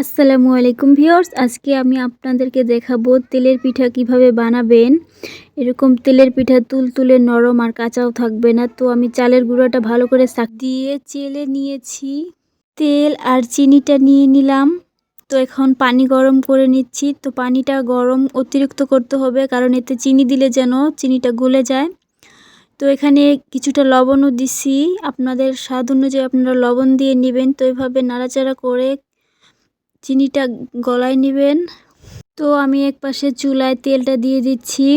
আসসালামু আলাইকুম ভিউয়ার্স, আজকে আমি আপনাদেরকে দেখাবো তেলের পিঠা কিভাবে বানাবেন। এরকম তেলের পিঠা তুলতুলে নরম আর কাঁচাও থাকবে না। তো আমি চালের গুঁড়াটা ভালো করে দিয়ে চেলে নিয়েছি, তেল আর চিনিটা নিয়ে নিলাম। তো এখন পানি গরম করে নিচ্ছি। তো পানিটা গরম অতিরিক্ত করতে হবে, কারণ এতে চিনি দিলে যেন চিনিটা গলে যায়। তো এখানে কিছুটা লবণও দিছি, আপনাদের স্বাদ অনুযায়ী আপনারা লবণ দিয়ে নেবেন। তো এভাবে নাড়াচাড়া করে চিনিটা গলায় নেবেন। তো আমি একপাশে চুলায় তেলটা দিয়ে দিচ্ছি।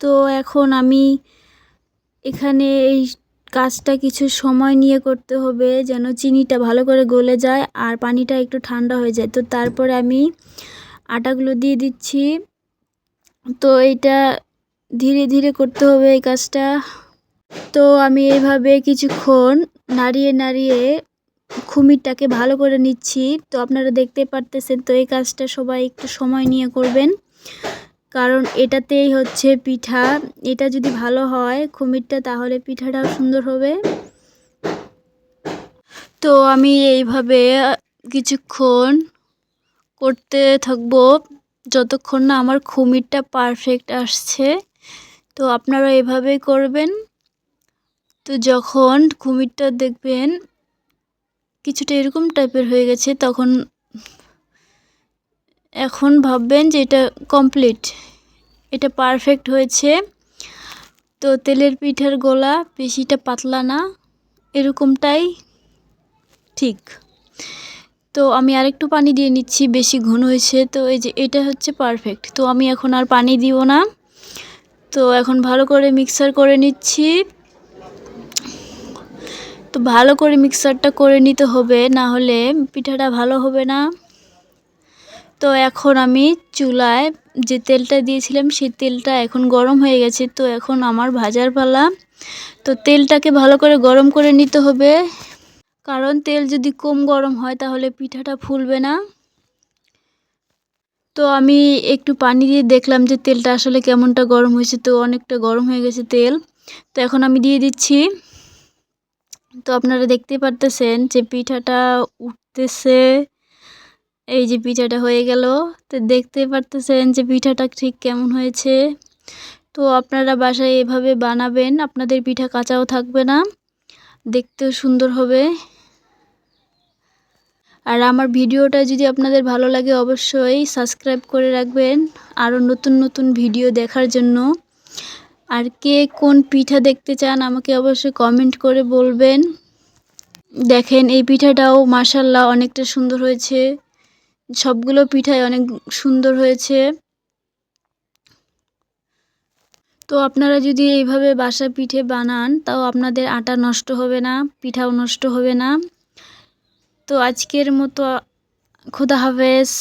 তো এখন আমি এখানে এই কাজটা কিছু সময় নিয়ে করতে হবে, যেন চিনিটা ভালো করে গলে যায় আর পানিটা একটু ঠান্ডা হয়ে যায়। তো তারপরে আমি আটাগুলো দিয়ে দিচ্ছি। তো এইটা ধীরে ধীরে করতে হবে এই কাজটা। তো আমি এইভাবে কিছুক্ষণ নাড়িয়ে নাড়িয়ে খুমিরটাকে ভালো করে নিচ্ছি। তো আপনারা দেখতে পারতেছেন। তো এই কাজটা সবাই একটু সময় নিয়ে করবেন, কারণ এটাতেই হচ্ছে পিঠা। এটা যদি ভালো হয় খুমিরটা, তাহলে পিঠাটাও সুন্দর হবে। তো আমি এইভাবে কিছুক্ষণ করতে থাকবো যতক্ষণ না আমার খুমিরটা পারফেক্ট আসছে। তো আপনারা এভাবেই করবেন। তো যখন খুমিরটা দেখবেন কিছুটা এরকম টাইপের হয়ে গেছে, এখন ভাববেন যে এটা কমপ্লিট, এটা পারফেক্ট হয়েছে। তো তেলের পিঠার গোলা বেশিটা পাতলা না, এরকমটাই ঠিক। তো আমি আরেকটু পানি দিয়ে নিচ্ছি, বেশি ঘন হয়েছে। তো এই যে এটা হচ্ছে পারফেক্ট। তো আমি এখন আর পানি দিব না। তো এখন ভালো করে মিক্সার করে নিচ্ছি। তো ভালো করে মিক্সারটা করে নিতে হবে, না হলে পিঠাটা ভালো হবে না। তো এখন আমি চুলায় যে তেলটা দিয়েছিলাম সেই তেলটা এখন গরম হয়ে গেছে। তো এখন আমার ভাজার পালা। তো তেলটাকে ভালো করে গরম করে নিতে হবে, কারণ তেল যদি কম গরম হয় তাহলে পিঠাটা ফুলবে না। তো আমি একটু পানি দিয়ে দেখলাম যে তেলটা আসলে কেমনটা গরম হয়েছে। তো অনেকটা গরম হয়ে গেছে তেল। তো এখন আমি দিয়ে দিচ্ছি। তো আপনারা দেখতে পারতেছেন যে পিঠাটা উঠতেছে। এই যে পিঠাটা হয়ে গেল। তো দেখতে পারতেছেন যে পিঠাটা ঠিক কেমন হয়েছে। তো আপনারা বাসায় এভাবে বানাবেন, আপনাদের পিঠা কাঁচাও থাকবে না, দেখতেও সুন্দর হবে। আর আমার ভিডিওটা যদি আপনাদের ভালো লাগে অবশ্যই সাবস্ক্রাইব করে রাখবেন আরও নতুন নতুন ভিডিও দেখার জন্য। আর কে কোন পিঠা দেখতে চান আমাকে অবশ্যই কমেন্ট করে বলবেন। দেখেন এই পিঠাটাও মাশাআল্লাহ অনেকটা সুন্দর হয়েছে। সবগুলো পিঠাই অনেক সুন্দর হয়েছে। তো আপনারা যদি এইভাবে বাসায় পিঠে বানান, তাও আপনাদের আটা নষ্ট হবে না, পিঠাও নষ্ট হবে না। তো আজকের মতো খুদা হাফেজ।